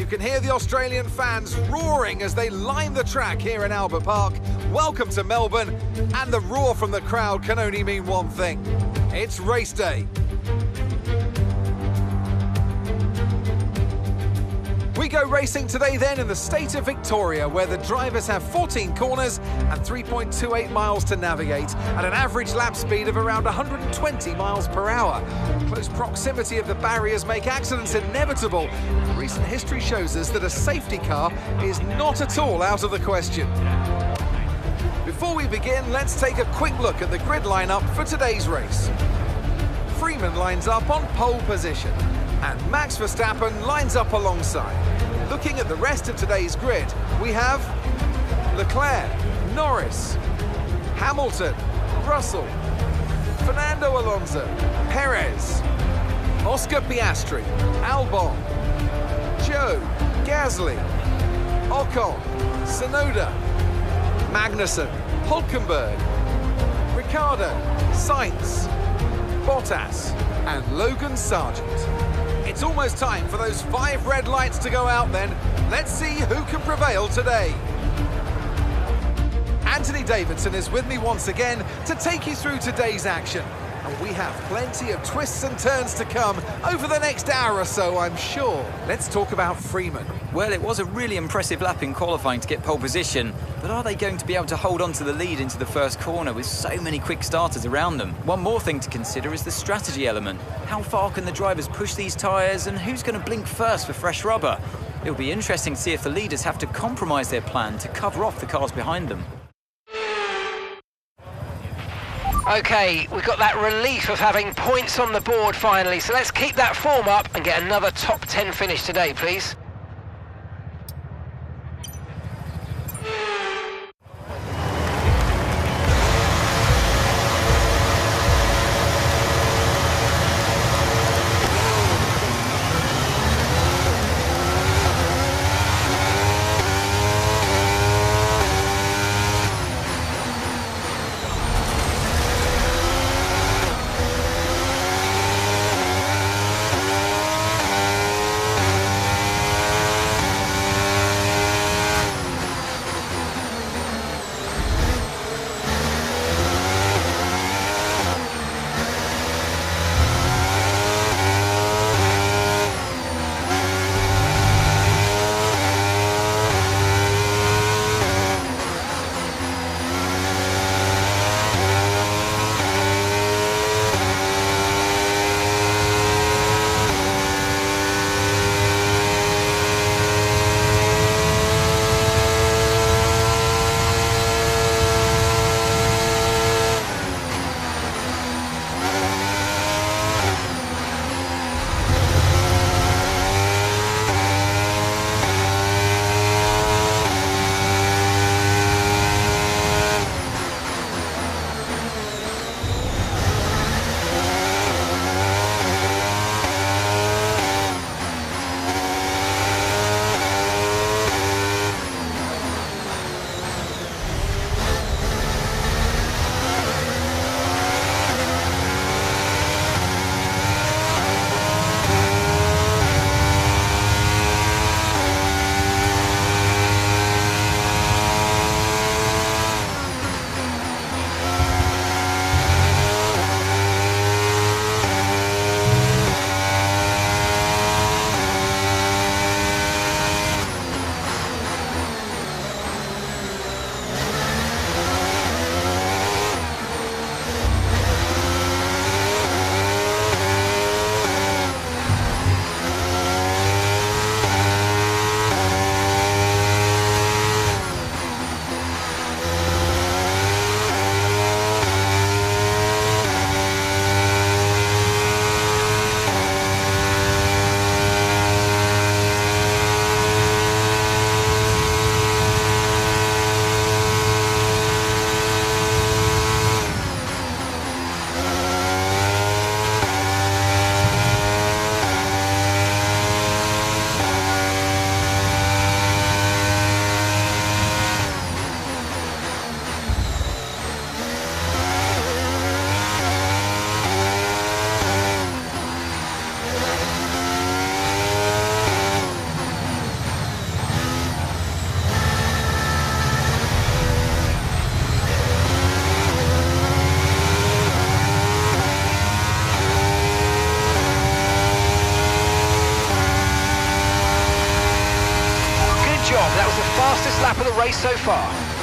can hear the Australian fans roaring as they line the track here in Albert Park. Welcome to Melbourne, and the roar from the crowd can only mean one thing. It's race day. We go racing today then in the state of Victoria, where the drivers have 14 corners and 3.28 miles to navigate at an average lap speed of around 120 miles per hour. Close proximity of the barriers make accidents inevitable. Recent history shows us that a safety car is not at all out of the question. Before we begin, let's take a quick look at the grid lineup for today's race. Freeman lines up on pole position, and Max Verstappen lines up alongside. Looking at the rest of today's grid, we have Leclerc, Norris, Hamilton, Russell, Fernando Alonso, Perez, Oscar Piastri, Albon, Joe, Gasly, Ocon, Tsunoda, Magnussen, Hulkenberg, Ricciardo, Sainz, Bottas, and Logan Sargent. It's almost time for those 5 red lights to go out then. Let's see who can prevail today. Anthony Davidson is with me once again to take you through today's action. And we have plenty of twists and turns to come over the next hour or so, I'm sure. Let's talk about Freeman. Well, it was a really impressive lap in qualifying to get pole position, but are they going to be able to hold on to the lead into the first corner with so many quick starters around them? One more thing to consider is the strategy element. How far can the drivers push these tyres, and who's going to blink first for fresh rubber? It'll be interesting to see if the leaders have to compromise their plan to cover off the cars behind them. OK, we've got that relief of having points on the board finally, so let's keep that form up and get another top 10 finish today, please. That was the fastest lap of the race so far.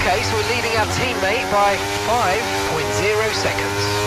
Okay, so we're leading our teammate by 5.0 seconds.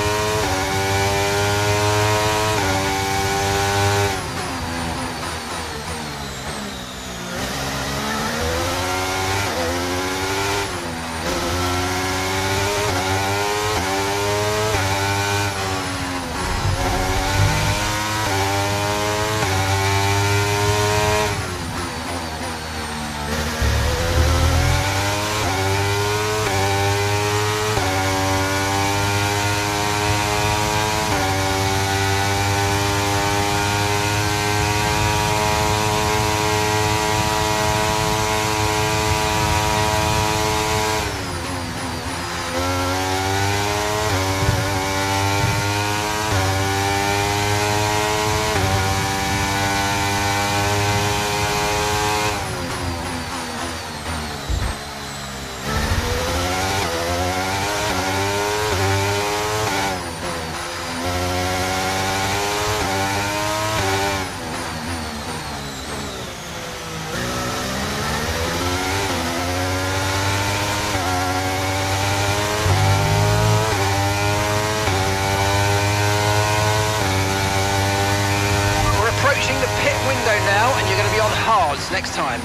Now, and you're going to be on hards next time.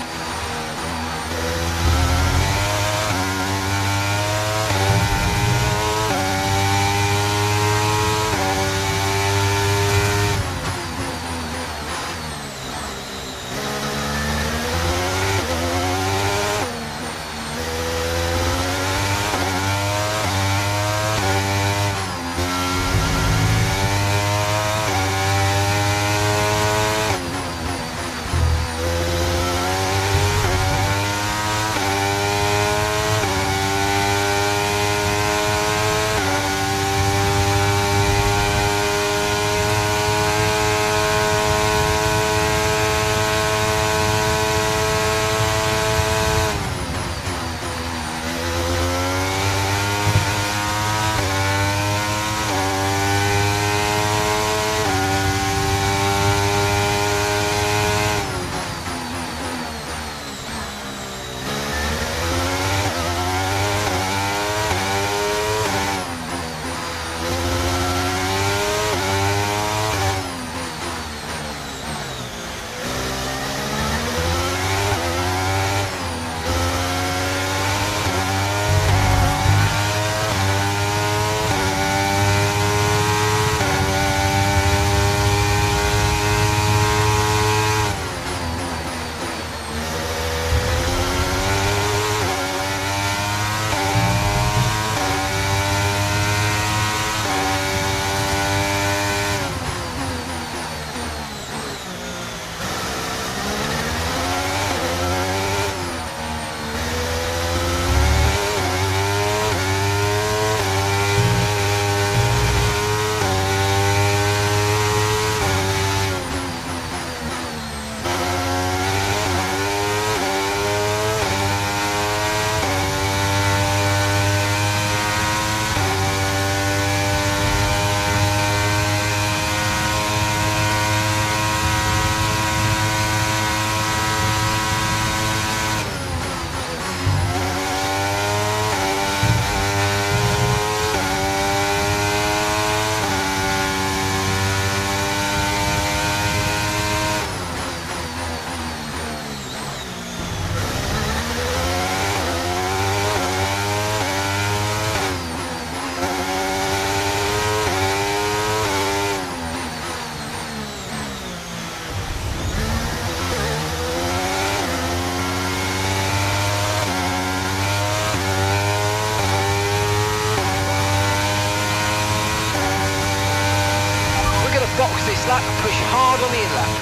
lap, push hard on the in-lap.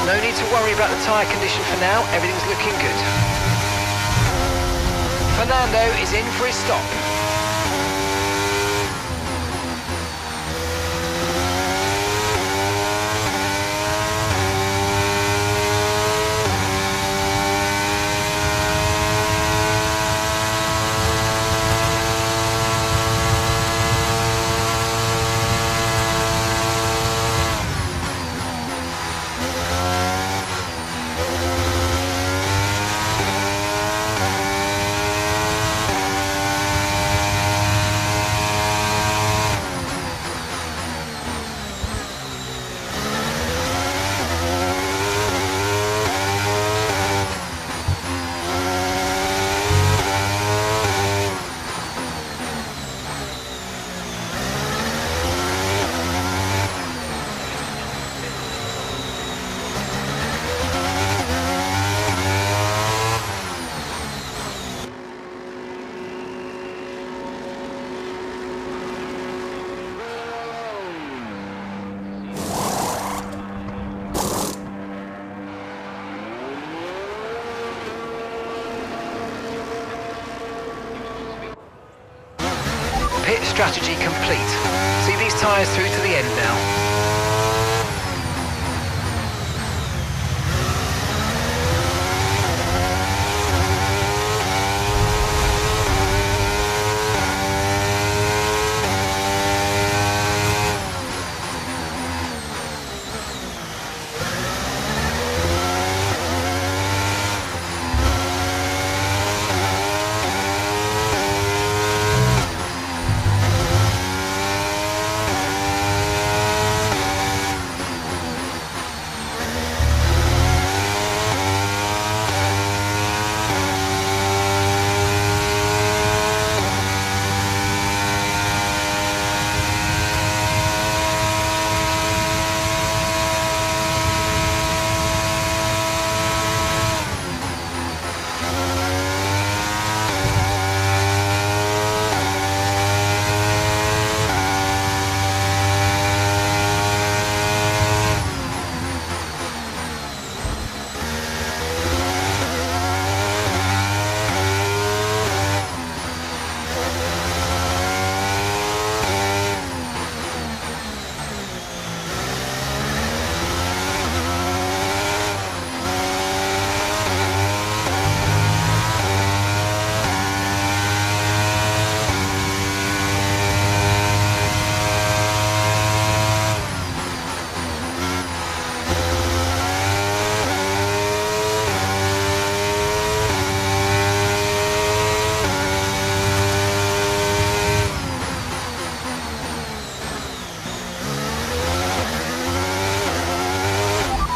No need to worry about the tyre condition for now, everything's looking good. Fernando is in for his stop. Pit strategy complete. See these tyres through to the end now.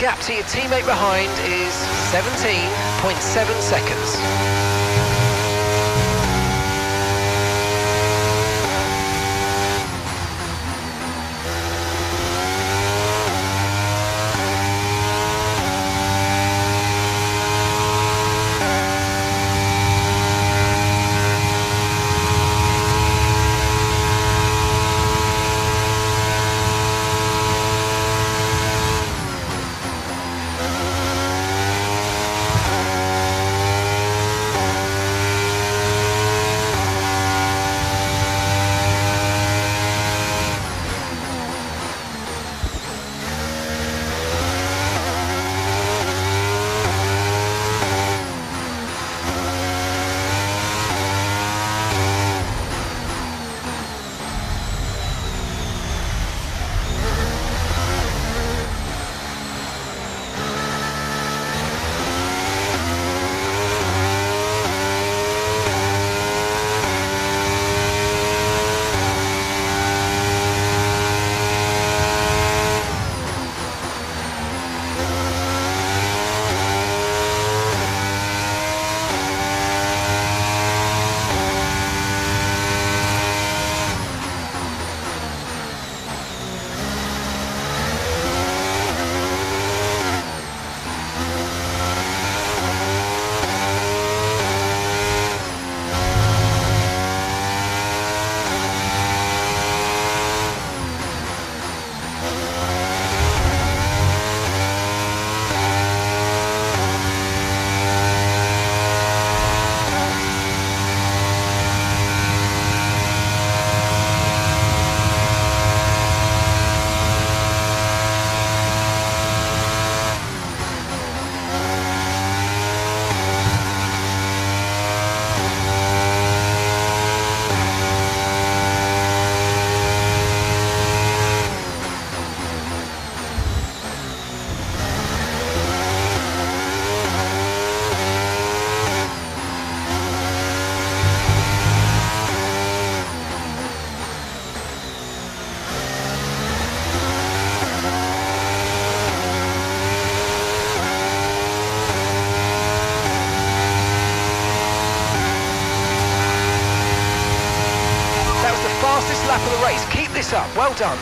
Gap to your teammate behind is 17.7 seconds. of the race. Keep this up. Well done.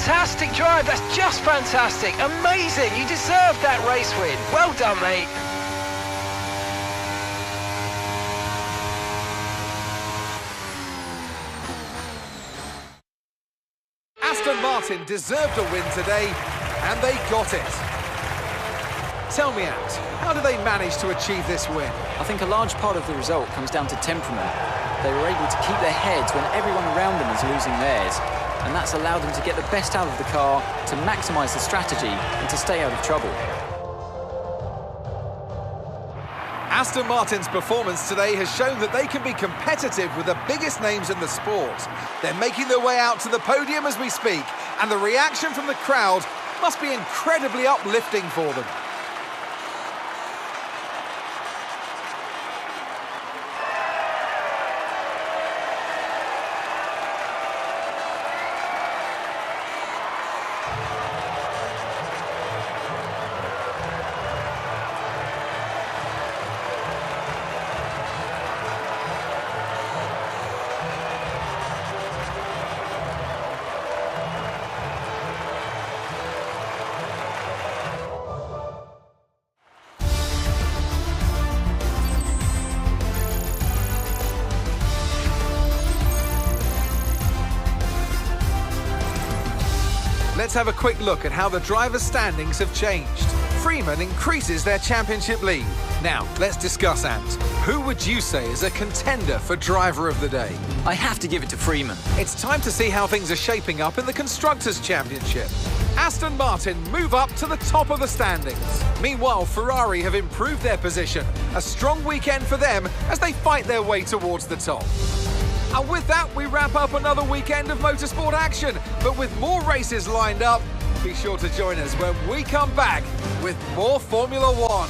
fantastic drive. That's just fantastic. Amazing. You deserve that race win. Well done, mate. Aston Martin deserved a win today, and they got it. Tell me, Ant, how did they manage to achieve this win? I think a large part of the result comes down to temperament. They were able to keep their heads when everyone around them is losing theirs, and that's allowed them to get the best out of the car, to maximise the strategy, and to stay out of trouble. Aston Martin's performance today has shown that they can be competitive with the biggest names in the sport. They're making their way out to the podium as we speak, and the reaction from the crowd must be incredibly uplifting for them. Let's have a quick look at how the drivers' standings have changed. Freeman increases their championship lead. Now, let's discuss, Ant. Who would you say is a contender for driver of the day? I have to give it to Freeman. It's time to see how things are shaping up in the Constructors' Championship. Aston Martin move up to the top of the standings. Meanwhile, Ferrari have improved their position. A strong weekend for them as they fight their way towards the top. And with that, we wrap up another weekend of motorsport action. But with more races lined up, be sure to join us when we come back with more Formula One.